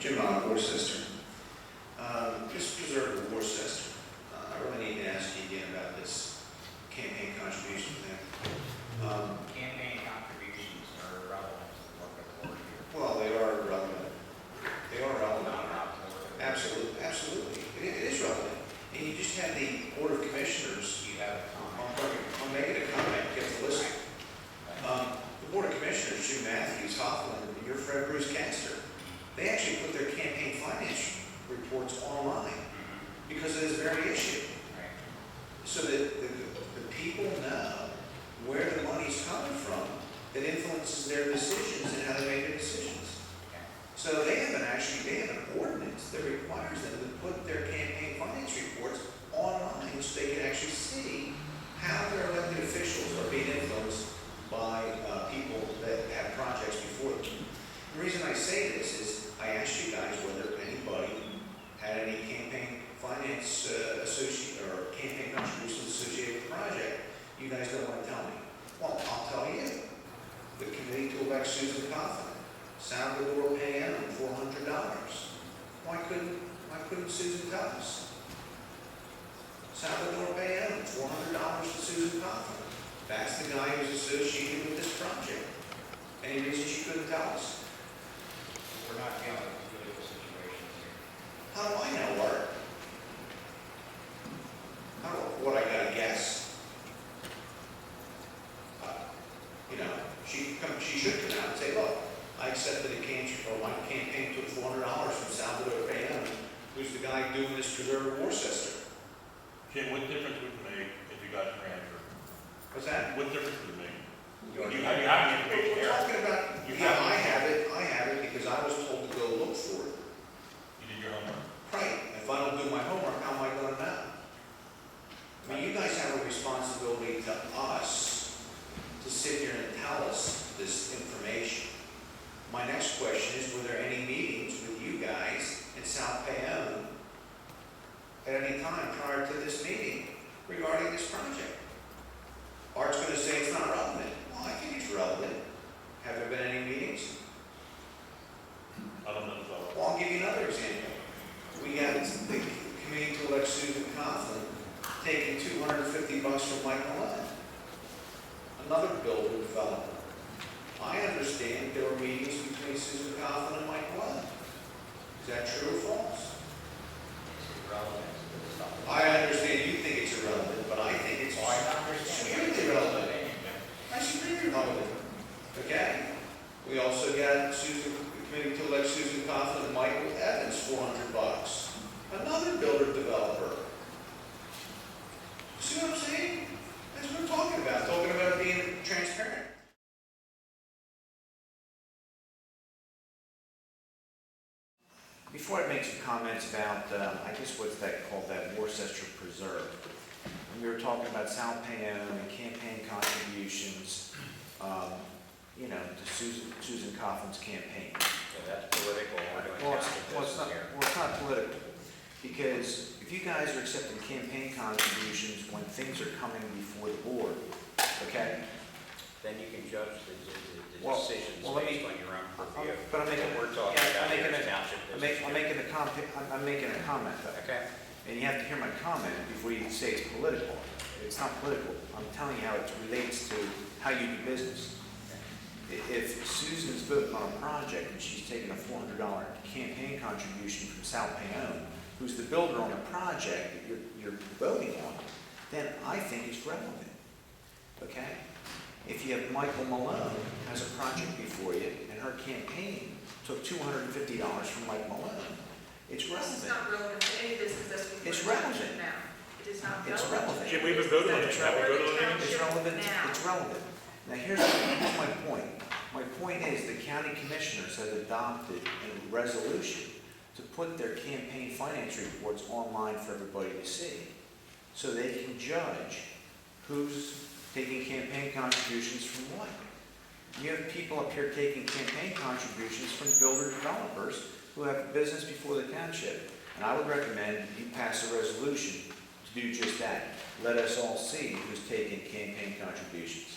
Jim Worcester. Just preserve Worcester. I really need to ask you again about this campaign contribution thing. Campaign contributions are relevant to the work of the board here. Well, they are relevant. They are relevant. Not about the work of the board. Absolutely, absolutely. It is relevant. And you just had the Board of Commissioners. You have a comment. I'm making a comment. You have to listen. The Board of Commissioners, Jim Matthews, Caughlan, and your friend Bruce Castor, they actually put their campaign finance reports online because of this very issue. Right. So that the people know where the money's coming from that influences their decisions and how they make their decisions. Okay. So they have an ordinance that requires them to put their campaign finance reports online so they can actually see how their elected officials are being influenced by people that have projects before them. The reason I say this is I asked you guys whether anybody had any campaign finance or campaign contributions associated with the project. You guys don't want to tell me. Well, I'll tell you. The committee to elect Susan Caughlan, Salvador PM, $400. Why couldn't Susan tell us? Salvador PM, $400 to Susan Caughlan. That's the guy who's associated with this project. Any reason she couldn't tell us? We're not dealing with political situations here. How do I know, Art? What I gotta guess? She should come out and say, look, I accepted my campaign took $400 from Salvador PM, who's the guy doing this preserve of Worcester. Jim, what difference would it make if you got transferred? What's that? What difference would it make? You have the information We're here. talking about, I have it because I was told to go look for it. You did your homework. Right. If I don't do my homework, how am I going to know? I mean, you guys have a responsibility to us to sit here and tell us this information. My next question is, were there any meetings with you guys in South Bayonne at any time prior to this meeting regarding this project? Art's going to say it's not relevant. Well, I think it's relevant. Have there been any meetings? I don't know. Well, I'll give you another example. We got the committee to elect Susan Caughlan taking $250 from Mike Mollick, another builder developer. I understand there were meetings between Susan Caughlan and Mike Mollick. Is that true or false? It's irrelevant to the stuff. I understand you think it's irrelevant, but I think it's extremely relevant. That's extremely relevant. Okay? We also got the committee to elect Susan Caughlan and Michael Evans, $400. Another builder developer. See what I'm saying? That's what we're talking about being transparent. Before I make some comments about, I guess what's that called, that Worcester Preserve. And we were talking about South Bayonne and campaign contributions, to Susan Caughlan's campaign. So that's political. We're doing Well, township business here. it's not political, because if you guys are accepting campaign contributions when things are coming before the board, okay? Then you can judge the decisions let me- based on your own purview. But I'm making, We're talking yeah, about I'm making here is a, township I'm business. making I'm making a comment though. Okay. And you have to hear my comment before you say it's political. It's not political. I'm telling you how it relates to how you do business. If Susan's voting on a project and she's taking a $400 campaign contribution from South Bayonne, who's the builder on the project that you're voting on, then I think it's relevant. Okay? If you have Michael Malone has a project before you and her campaign took $250 from Mike Malone, it's relevant. This is not relevant to any of this because that's what It's we're relevant. talking now. It is not It's relevant. relevant. Jim, we haven't voted on it. It's Have we voted on it? It's relevant. Now. It's relevant. Now here's my point. My point is the county commissioners have adopted a resolution to put their campaign finance reports online for everybody to see, so they can judge who's taking campaign contributions from what. You have people up here taking campaign contributions from builder developers who have business before the township, and I would recommend you pass a resolution to do just that. Let us all see who's taking campaign contributions.